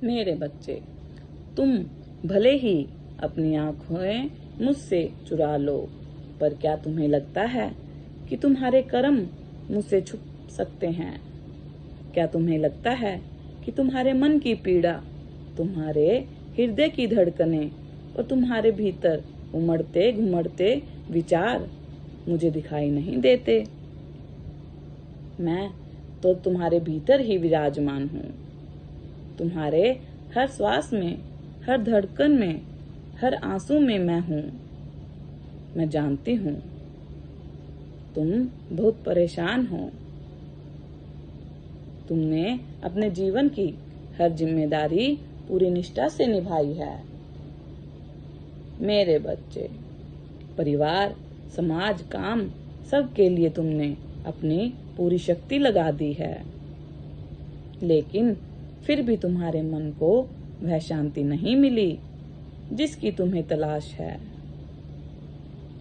मेरे बच्चे, तुम भले ही अपनी आंखें मुझसे चुरा लो, पर क्या तुम्हें लगता है कि तुम्हारे कर्म मुझसे छुप सकते हैं? क्या तुम्हें लगता है कि तुम्हारे मन की पीड़ा, तुम्हारे हृदय की धड़कनें और तुम्हारे भीतर उमड़ते घुमड़ते विचार मुझे दिखाई नहीं देते? मैं तो तुम्हारे भीतर ही विराजमान हूँ। तुम्हारे हर श्वास में, हर धड़कन में, हर आंसू में मैं हूँ। मैं जानती हूँ तुम बहुत परेशान हो। तुमने अपने जीवन की हर जिम्मेदारी पूरी निष्ठा से निभाई है। मेरे बच्चे, परिवार, समाज, काम, सब के लिए तुमने अपनी पूरी शक्ति लगा दी है, लेकिन फिर भी तुम्हारे मन को वह शांति नहीं मिली जिसकी तुम्हें तलाश है।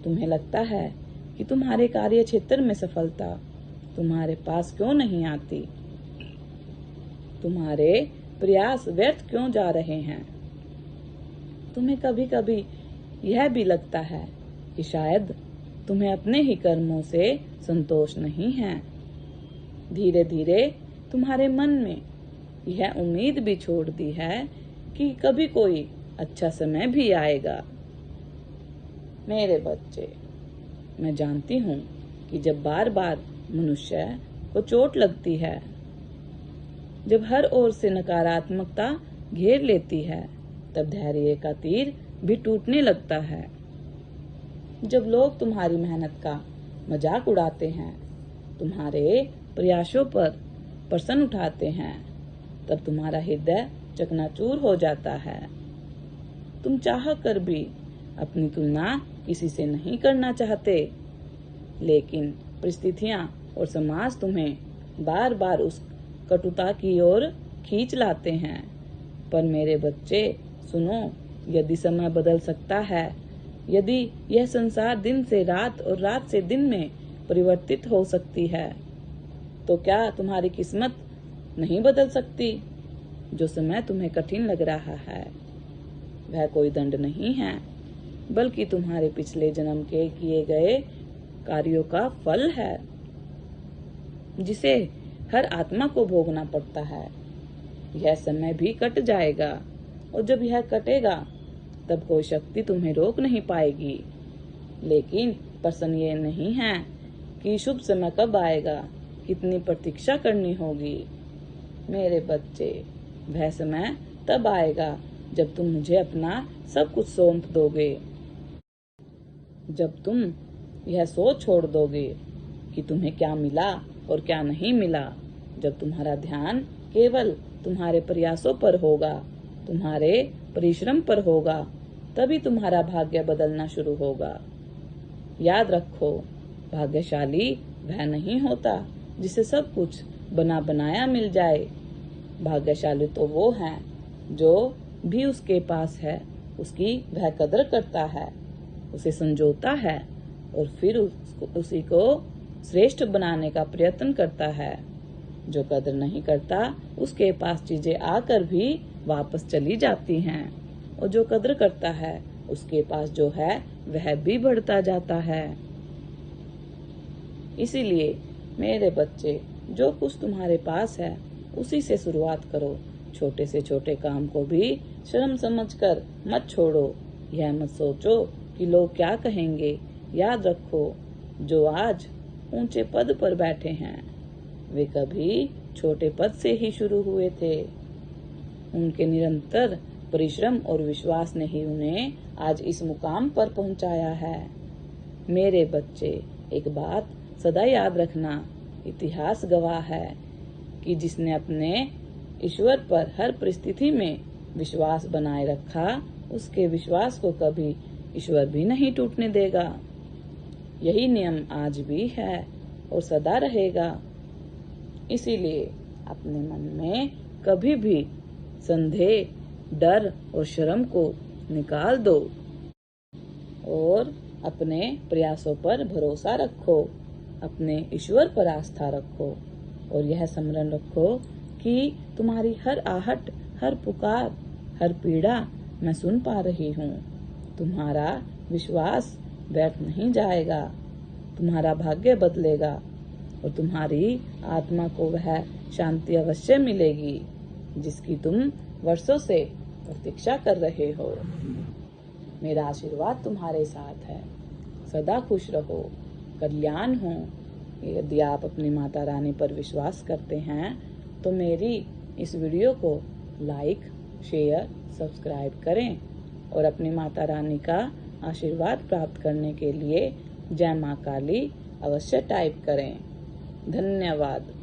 तुम्हें लगता है कि तुम्हारे कार्य क्षेत्र में सफलता तुम्हारे पास क्यों नहीं आती? तुम्हारे प्रयास व्यर्थ क्यों जा रहे हैं? तुम्हें कभी कभी यह भी लगता है कि शायद तुम्हें अपने ही कर्मों से संतोष नहीं है। धीरे धीरे तुम्हारे मन में यह उम्मीद भी छोड़ दी है कि कभी कोई अच्छा समय भी आएगा। मेरे बच्चे, मैं जानती हूँ कि जब बार बार मनुष्य को चोट लगती है, जब हर ओर से नकारात्मकता घेर लेती है, तब धैर्य का तीर भी टूटने लगता है। जब लोग तुम्हारी मेहनत का मजाक उड़ाते हैं, तुम्हारे प्रयासों पर प्रश्न उठाते हैं, तब तुम्हारा हृदय चकनाचूर हो जाता है। तुम चाह कर भी अपनी तुलना किसी से नहीं करना चाहते, लेकिन परिस्थितियां और समाज तुम्हें बार बार उस कटुता की ओर खींच लाते हैं। पर मेरे बच्चे सुनो, यदि समय बदल सकता है, यदि यह संसार दिन से रात और रात से दिन में परिवर्तित हो सकती है, तो क्या तुम्हारी किस्मत नहीं बदल सकती? जो समय तुम्हें कठिन लग रहा है वह कोई दंड नहीं है, बल्कि तुम्हारे पिछले जन्म के किए गए कार्यों का फल है, जिसे हर आत्मा को भोगना पड़ता है। यह समय भी कट जाएगा, और जब यह कटेगा तब कोई शक्ति तुम्हें रोक नहीं पाएगी। लेकिन प्रश्न ये नहीं है कि शुभ समय कब आएगा, कितनी प्रतीक्षा करनी होगी। मेरे बच्चे, वह समय तब आएगा जब तुम मुझे अपना सब कुछ सौंप दोगे, जब तुम यह सोच छोड़ दोगे कि तुम्हें क्या मिला और क्या नहीं मिला, जब तुम्हारा ध्यान केवल तुम्हारे प्रयासों पर होगा, तुम्हारे परिश्रम पर होगा, तभी तुम्हारा भाग्य बदलना शुरू होगा। याद रखो, भाग्यशाली वह नहीं होता जिसे सब कुछ बना बनाया मिल जाए। भाग्यशाली तो वो है जो भी उसके पास है उसकी वह कदर करता है, उसे संजोता है और फिर उसी को श्रेष्ठ बनाने का प्रयत्न करता है। जो कदर नहीं करता उसके पास चीजें आकर भी वापस चली जाती हैं, और जो कदर करता है उसके पास जो है वह भी बढ़ता जाता है। इसीलिए मेरे बच्चे, जो कुछ तुम्हारे पास है उसी से शुरुआत करो। छोटे से छोटे काम को भी शर्म समझकर मत छोड़ो। यह मत सोचो कि लोग क्या कहेंगे। याद रखो, जो आज ऊंचे पद पर बैठे हैं वे कभी छोटे पद से ही शुरू हुए थे। उनके निरंतर परिश्रम और विश्वास ने ही उन्हें आज इस मुकाम पर पहुंचाया है। मेरे बच्चे, एक बात सदा याद रखना, इतिहास गवाह है कि जिसने अपने ईश्वर पर हर परिस्थिति में विश्वास बनाए रखा, उसके विश्वास को कभी ईश्वर भी नहीं टूटने देगा। यही नियम आज भी है और सदा रहेगा। इसीलिए अपने मन में कभी भी संदेह, डर और शर्म को निकाल दो और अपने प्रयासों पर भरोसा रखो, अपने ईश्वर पर आस्था रखो और यह स्मरण रखो कि तुम्हारी हर आहट हर पुकार, हर पीड़ा मैं सुन पा रही हूँ। तुम्हारा विश्वास व्यर्थ नहीं जाएगा। तुम्हारा भाग्य बदलेगा और तुम्हारी आत्मा को वह शांति अवश्य मिलेगी जिसकी तुम वर्षों से प्रतीक्षा कर रहे हो। मेरा आशीर्वाद तुम्हारे साथ है। सदा खुश रहो, कल्याण हो। यदि आप अपनी माता रानी पर विश्वास करते हैं तो मेरी इस वीडियो को लाइक, शेयर, सब्सक्राइब करें और अपनी माता रानी का आशीर्वाद प्राप्त करने के लिए जय मां काली अवश्य टाइप करें। धन्यवाद।